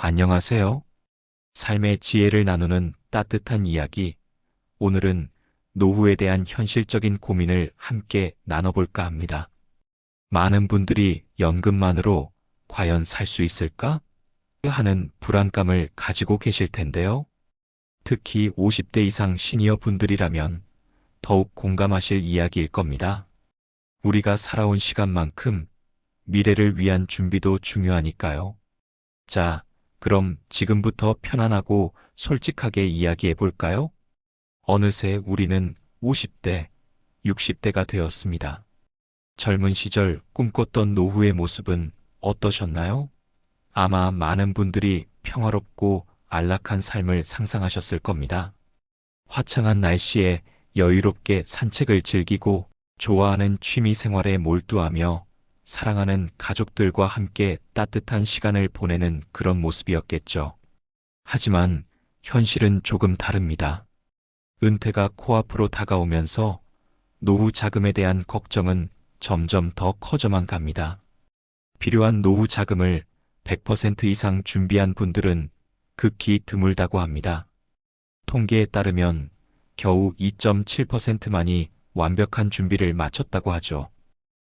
안녕하세요. 삶의 지혜를 나누는 따뜻한 이야기. 오늘은 노후에 대한 현실적인 고민을 함께 나눠볼까 합니다. 많은 분들이 연금만으로 과연 살 수 있을까? 하는 불안감을 가지고 계실 텐데요. 특히 50대 이상 시니어 분들이라면 더욱 공감하실 이야기일 겁니다. 우리가 살아온 시간만큼 미래를 위한 준비도 중요하니까요. 자, 그럼 지금부터 편안하고 솔직하게 이야기해 볼까요? 어느새 우리는 50대, 60대가 되었습니다. 젊은 시절 꿈꿨던 노후의 모습은 어떠셨나요? 아마 많은 분들이 평화롭고 안락한 삶을 상상하셨을 겁니다. 화창한 날씨에 여유롭게 산책을 즐기고 좋아하는 취미 생활에 몰두하며 사랑하는 가족들과 함께 따뜻한 시간을 보내는 그런 모습이었겠죠. 하지만 현실은 조금 다릅니다. 은퇴가 코앞으로 다가오면서 노후 자금에 대한 걱정은 점점 더 커져만 갑니다. 필요한 노후 자금을 100% 이상 준비한 분들은 극히 드물다고 합니다. 통계에 따르면 겨우 2.7%만이 완벽한 준비를 마쳤다고 하죠.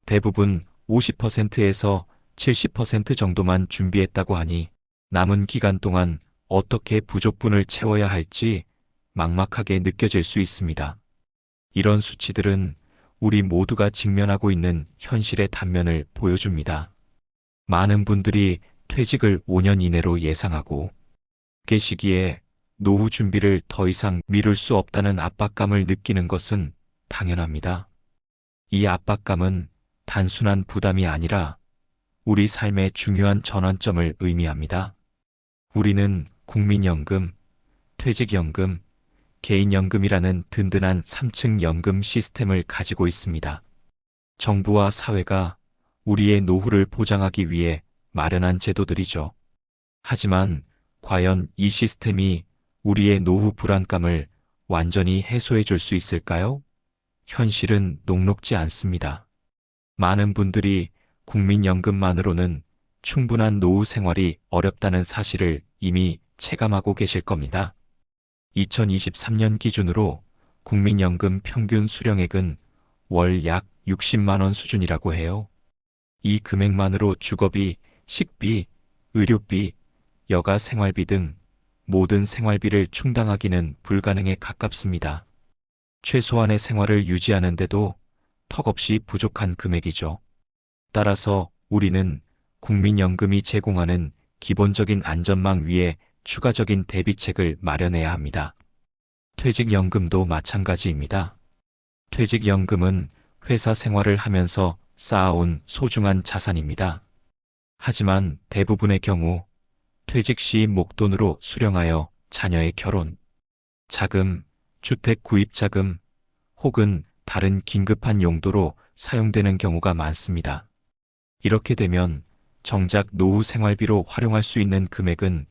대부분 50%에서 70% 정도만 준비했다고 하니 남은 기간 동안 어떻게 부족분을 채워야 할지 막막하게 느껴질 수 있습니다. 이런 수치들은 우리 모두가 직면하고 있는 현실의 단면을 보여줍니다. 많은 분들이 퇴직을 5년 이내로 예상하고 계시기에 노후 준비를 더 이상 미룰 수 없다는 압박감을 느끼는 것은 당연합니다. 이 압박감은 단순한 부담이 아니라 우리 삶의 중요한 전환점을 의미합니다. 우리는 국민연금, 퇴직연금, 개인연금이라는 든든한 3층 연금 시스템을 가지고 있습니다. 정부와 사회가 우리의 노후를 보장하기 위해 마련한 제도들이죠. 하지만 과연 이 시스템이 우리의 노후 불안감을 완전히 해소해 줄 수 있을까요? 현실은 녹록지 않습니다. 많은 분들이 국민연금만으로는 충분한 노후 생활이 어렵다는 사실을 이미 체감하고 계실 겁니다. 2023년 기준으로 국민연금 평균 수령액은 월 약 60만 원 수준이라고 해요. 이 금액만으로 주거비, 식비, 의료비, 여가 생활비 등 모든 생활비를 충당하기는 불가능에 가깝습니다. 최소한의 생활을 유지하는데도 턱없이 부족한 금액이죠. 따라서 우리는 국민연금이 제공하는 기본적인 안전망 위에 추가적인 대비책을 마련해야 합니다. 퇴직연금도 마찬가지입니다. 퇴직연금은 회사 생활을 하면서 쌓아온 소중한 자산입니다. 하지만 대부분의 경우 퇴직 시 목돈으로 수령하여 자녀의 결혼, 자금, 주택 구입 자금 혹은 다른 긴급한 용도로 사용되는 경우가 많습니다. 이렇게 되면 정작 노후 생활비로 활용할 수 있는 금액은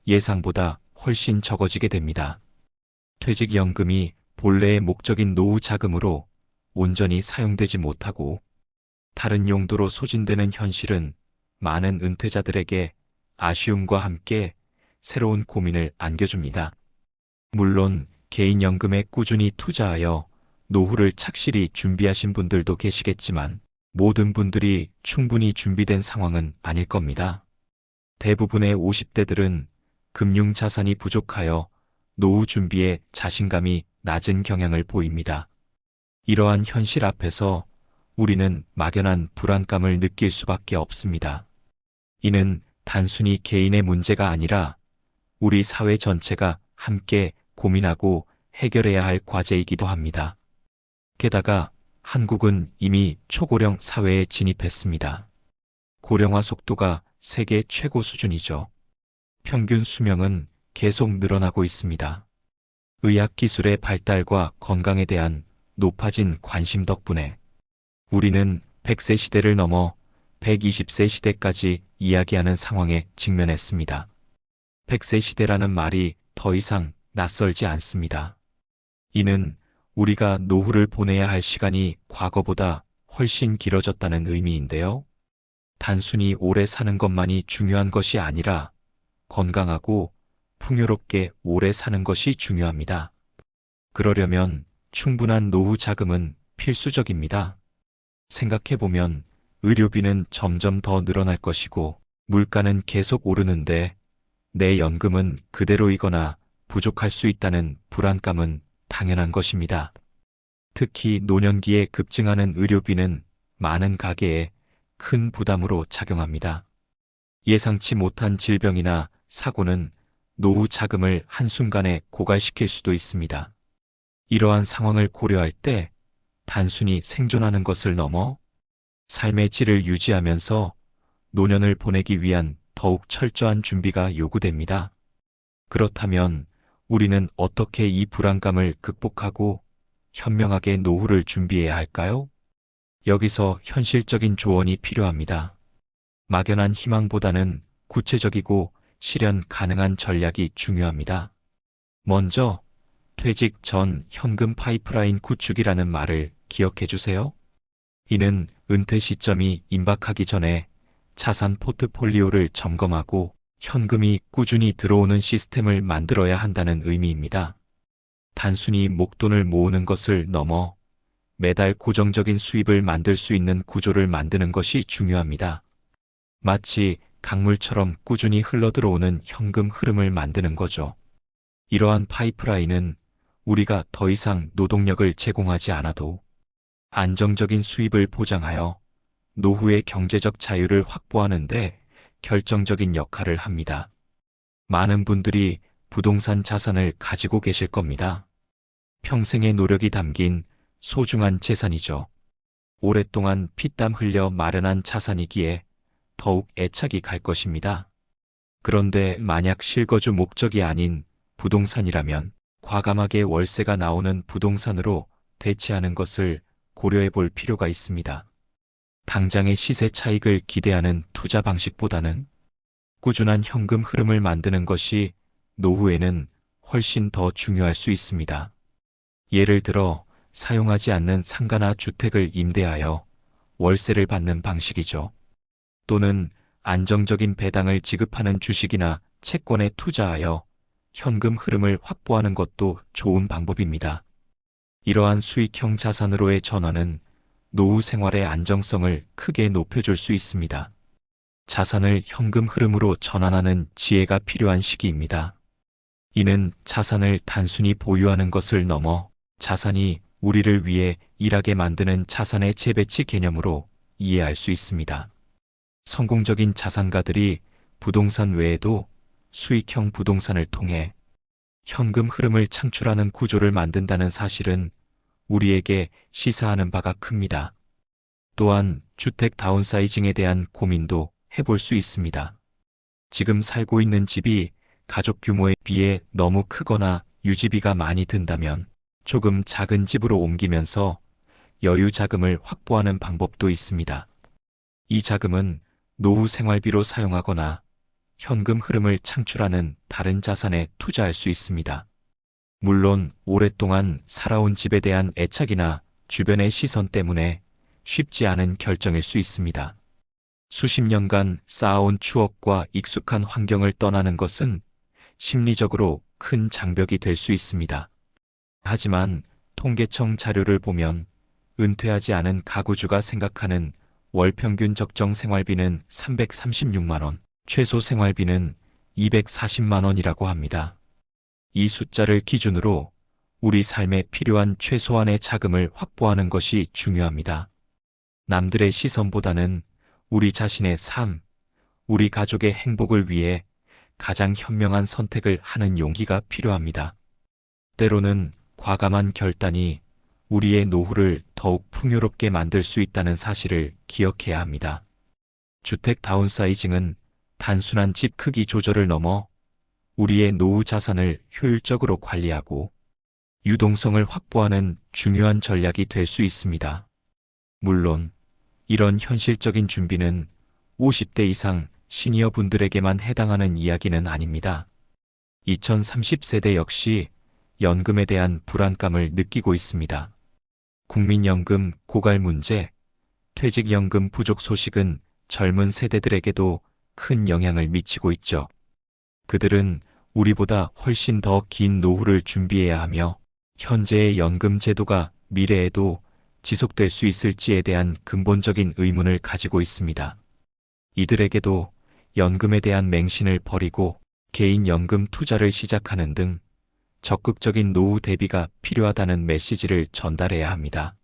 예상보다 훨씬 적어지게 됩니다. 퇴직연금이 본래의 목적인 노후 자금으로 온전히 사용되지 못하고 다른 용도로 소진되는 현실은 많은 은퇴자들에게 아쉬움과 함께 새로운 고민을 안겨줍니다. 물론 개인연금에 꾸준히 투자하여 노후를 착실히 준비하신 분들도 계시겠지만 모든 분들이 충분히 준비된 상황은 아닐 겁니다. 대부분의 50대들은 금융 자산이 부족하여 노후 준비에 자신감이 낮은 경향을 보입니다. 이러한 현실 앞에서 우리는 막연한 불안감을 느낄 수밖에 없습니다. 이는 단순히 개인의 문제가 아니라 우리 사회 전체가 함께 고민하고 해결해야 할 과제이기도 합니다. 게다가 한국은 이미 초고령 사회에 진입했습니다. 고령화 속도가 세계 최고 수준이죠. 평균 수명은 계속 늘어나고 있습니다. 의학기술의 발달과 건강에 대한 높아진 관심 덕분에 우리는 100세 시대를 넘어 120세 시대까지 이야기하는 상황에 직면했습니다. 100세 시대라는 말이 더 이상 낯설지 않습니다. 이는 우리가 노후를 보내야 할 시간이 과거보다 훨씬 길어졌다는 의미인데요. 단순히 오래 사는 것만이 중요한 것이 아니라 건강하고 풍요롭게 오래 사는 것이 중요합니다. 그러려면 충분한 노후 자금은 필수적입니다. 생각해보면 의료비는 점점 더 늘어날 것이고 물가는 계속 오르는데 내 연금은 그대로이거나 부족할 수 있다는 불안감은 당연한 것입니다. 특히 노년기에 급증하는 의료비는 많은 가계에 큰 부담으로 작용합니다. 예상치 못한 질병이나 사고는 노후 자금을 한순간에 고갈시킬 수도 있습니다. 이러한 상황을 고려할 때 단순히 생존하는 것을 넘어 삶의 질을 유지하면서 노년을 보내기 위한 더욱 철저한 준비가 요구됩니다. 그렇다면 우리는 어떻게 이 불안감을 극복하고 현명하게 노후를 준비해야 할까요? 여기서 현실적인 조언이 필요합니다. 막연한 희망보다는 구체적이고 실현 가능한 전략이 중요합니다. 먼저, 퇴직 전 현금 파이프라인 구축이라는 말을 기억해 주세요. 이는 은퇴 시점이 임박하기 전에 자산 포트폴리오를 점검하고 현금이 꾸준히 들어오는 시스템을 만들어야 한다는 의미입니다. 단순히 목돈을 모으는 것을 넘어 매달 고정적인 수입을 만들 수 있는 구조를 만드는 것이 중요합니다. 마치 강물처럼 꾸준히 흘러들어오는 현금 흐름을 만드는 거죠. 이러한 파이프라인은 우리가 더 이상 노동력을 제공하지 않아도 안정적인 수입을 보장하여 노후의 경제적 자유를 확보하는 데 결정적인 역할을 합니다. 많은 분들이 부동산 자산을 가지고 계실 겁니다. 평생의 노력이 담긴 소중한 재산이죠. 오랫동안 피땀 흘려 마련한 자산이기에 더욱 애착이 갈 것입니다. 그런데 만약 실거주 목적이 아닌 부동산이라면 과감하게 월세가 나오는 부동산으로 대체하는 것을 고려해 볼 필요가 있습니다. 당장의 시세 차익을 기대하는 투자 방식보다는 꾸준한 현금 흐름을 만드는 것이 노후에는 훨씬 더 중요할 수 있습니다. 예를 들어 사용하지 않는 상가나 주택을 임대하여 월세를 받는 방식이죠. 또는 안정적인 배당을 지급하는 주식이나 채권에 투자하여 현금 흐름을 확보하는 것도 좋은 방법입니다. 이러한 수익형 자산으로의 전환은 노후 생활의 안정성을 크게 높여줄 수 있습니다. 자산을 현금 흐름으로 전환하는 지혜가 필요한 시기입니다. 이는 자산을 단순히 보유하는 것을 넘어 자산이 우리를 위해 일하게 만드는 자산의 재배치 개념으로 이해할 수 있습니다. 성공적인 자산가들이 부동산 외에도 수익형 부동산을 통해 현금 흐름을 창출하는 구조를 만든다는 사실은 우리에게 시사하는 바가 큽니다. 또한 주택 다운사이징에 대한 고민도 해볼 수 있습니다. 지금 살고 있는 집이 가족 규모에 비해 너무 크거나 유지비가 많이 든다면 조금 작은 집으로 옮기면서 여유 자금을 확보하는 방법도 있습니다. 이 자금은 노후 생활비로 사용하거나 현금 흐름을 창출하는 다른 자산에 투자할 수 있습니다. 물론 오랫동안 살아온 집에 대한 애착이나 주변의 시선 때문에 쉽지 않은 결정일 수 있습니다. 수십 년간 쌓아온 추억과 익숙한 환경을 떠나는 것은 심리적으로 큰 장벽이 될 수 있습니다. 하지만 통계청 자료를 보면 은퇴하지 않은 가구주가 생각하는 월 평균 적정 생활비는 336만 원, 최소 생활비는 240만 원이라고 합니다. 이 숫자를 기준으로 우리 삶에 필요한 최소한의 자금을 확보하는 것이 중요합니다. 남들의 시선보다는 우리 자신의 삶, 우리 가족의 행복을 위해 가장 현명한 선택을 하는 용기가 필요합니다. 때로는 과감한 결단이 우리의 노후를 더욱 풍요롭게 만들 수 있다는 사실을 기억해야 합니다. 주택 다운사이징은 단순한 집 크기 조절을 넘어 우리의 노후 자산을 효율적으로 관리하고 유동성을 확보하는 중요한 전략이 될 수 있습니다. 물론 이런 현실적인 준비는 50대 이상 시니어 분들에게만 해당하는 이야기는 아닙니다. 2030세대 역시 연금에 대한 불안감을 느끼고 있습니다. 국민연금 고갈 문제, 퇴직연금 부족 소식은 젊은 세대들에게도 큰 영향을 미치고 있죠. 그들은 우리보다 훨씬 더 긴 노후를 준비해야 하며 현재의 연금 제도가 미래에도 지속될 수 있을지에 대한 근본적인 의문을 가지고 있습니다. 이들에게도 연금에 대한 맹신을 버리고 개인 연금 투자를 시작하는 등 적극적인 노후 대비가 필요하다는 메시지를 전달해야 합니다.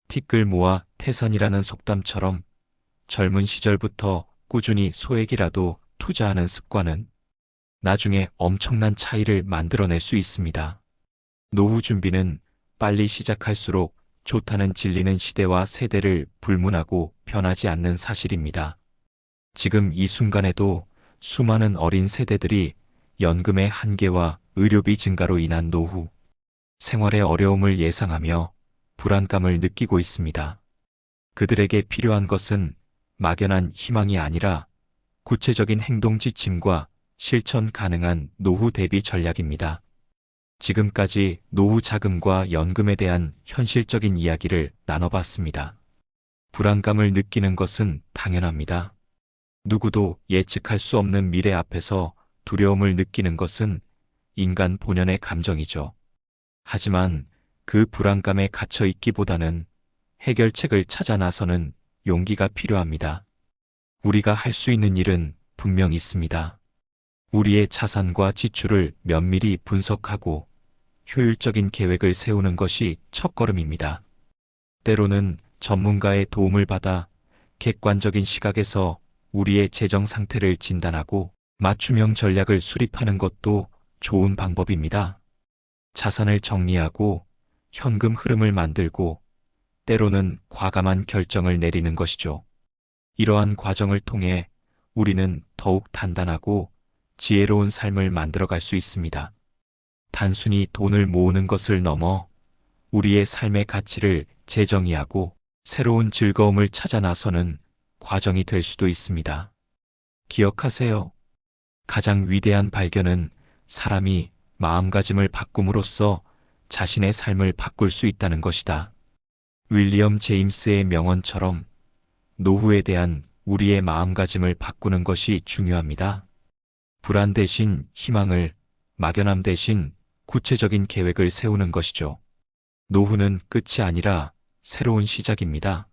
티끌 모아 태산이라는 속담처럼 젊은 시절부터 꾸준히 소액이라도 투자하는 습관은 나중에 엄청난 차이를 만들어낼 수 있습니다. 노후 준비는 빨리 시작할수록 좋다는 진리는 시대와 세대를 불문하고 변하지 않는 사실입니다. 지금 이 순간에도 수많은 어린 세대들이 연금의 한계와 의료비 증가로 인한 노후, 생활의 어려움을 예상하며 불안감을 느끼고 있습니다. 그들에게 필요한 것은 막연한 희망이 아니라 구체적인 행동 지침과 실천 가능한 노후 대비 전략입니다. 지금까지 노후 자금과 연금에 대한 현실적인 이야기를 나눠봤습니다. 불안감을 느끼는 것은 당연합니다. 누구도 예측할 수 없는 미래 앞에서 두려움을 느끼는 것은 인간 본연의 감정이죠. 하지만 그 불안감에 갇혀 있기보다는 해결책을 찾아 나서는 용기가 필요합니다. 우리가 할 수 있는 일은 분명 있습니다. 우리의 자산과 지출을 면밀히 분석하고 효율적인 계획을 세우는 것이 첫걸음입니다. 때로는 전문가의 도움을 받아 객관적인 시각에서 우리의 재정 상태를 진단하고 맞춤형 전략을 수립하는 것도 좋은 방법입니다. 자산을 정리하고 현금 흐름을 만들고 때로는 과감한 결정을 내리는 것이죠. 이러한 과정을 통해 우리는 더욱 단단하고 지혜로운 삶을 만들어갈 수 있습니다. 단순히 돈을 모으는 것을 넘어 우리의 삶의 가치를 재정의하고 새로운 즐거움을 찾아 나서는 과정이 될 수도 있습니다. 기억하세요. 가장 위대한 발견은 사람이 마음가짐을 바꿈으로써 자신의 삶을 바꿀 수 있다는 것이다. 윌리엄 제임스의 명언처럼 노후에 대한 우리의 마음가짐을 바꾸는 것이 중요합니다. 불안 대신 희망을, 막연함 대신 구체적인 계획을 세우는 것이죠. 노후는 끝이 아니라 새로운 시작입니다.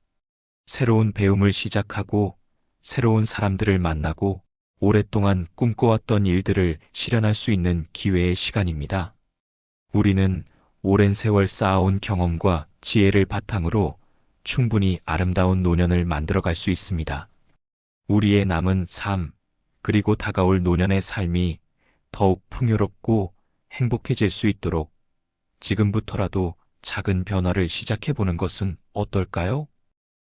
새로운 배움을 시작하고 새로운 사람들을 만나고 오랫동안 꿈꿔왔던 일들을 실현할 수 있는 기회의 시간입니다. 우리는 오랜 세월 쌓아온 경험과 지혜를 바탕으로 충분히 아름다운 노년을 만들어갈 수 있습니다. 우리의 남은 삶, 그리고 다가올 노년의 삶이 더욱 풍요롭고 행복해질 수 있도록 지금부터라도 작은 변화를 시작해보는 것은 어떨까요?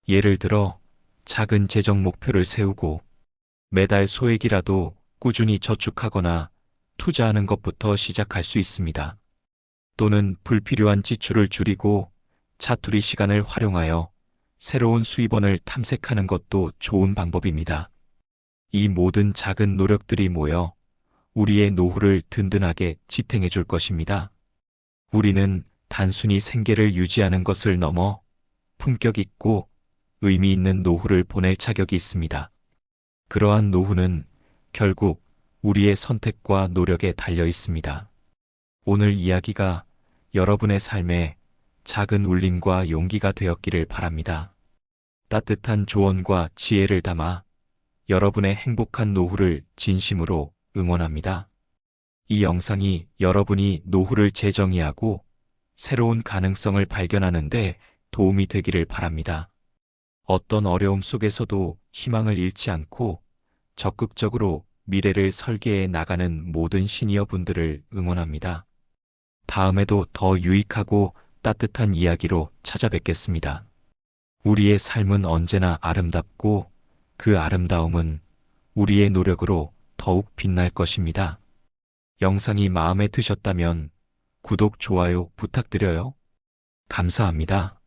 예를 들어 작은 재정 목표를 세우고 매달 소액이라도 꾸준히 저축하거나 투자하는 것부터 시작할 수 있습니다. 또는 불필요한 지출을 줄이고 자투리 시간을 활용하여 새로운 수입원을 탐색하는 것도 좋은 방법입니다. 이 모든 작은 노력들이 모여 우리의 노후를 든든하게 지탱해 줄 것입니다. 우리는 단순히 생계를 유지하는 것을 넘어 품격 있고 의미 있는 노후를 보낼 자격이 있습니다. 그러한 노후는 결국 우리의 선택과 노력에 달려 있습니다. 오늘 이야기가 여러분의 삶에 작은 울림과 용기가 되었기를 바랍니다. 따뜻한 조언과 지혜를 담아 여러분의 행복한 노후를 진심으로 응원합니다. 이 영상이 여러분이 노후를 재정의하고 새로운 가능성을 발견하는 데 도움이 되기를 바랍니다. 어떤 어려움 속에서도 희망을 잃지 않고 적극적으로 미래를 설계해 나가는 모든 시니어분들을 응원합니다. 다음에도 더 유익하고 따뜻한 이야기로 찾아뵙겠습니다. 우리의 삶은 언제나 아름답고 그 아름다움은 우리의 노력으로 더욱 빛날 것입니다. 영상이 마음에 드셨다면 구독, 좋아요 부탁드려요. 감사합니다.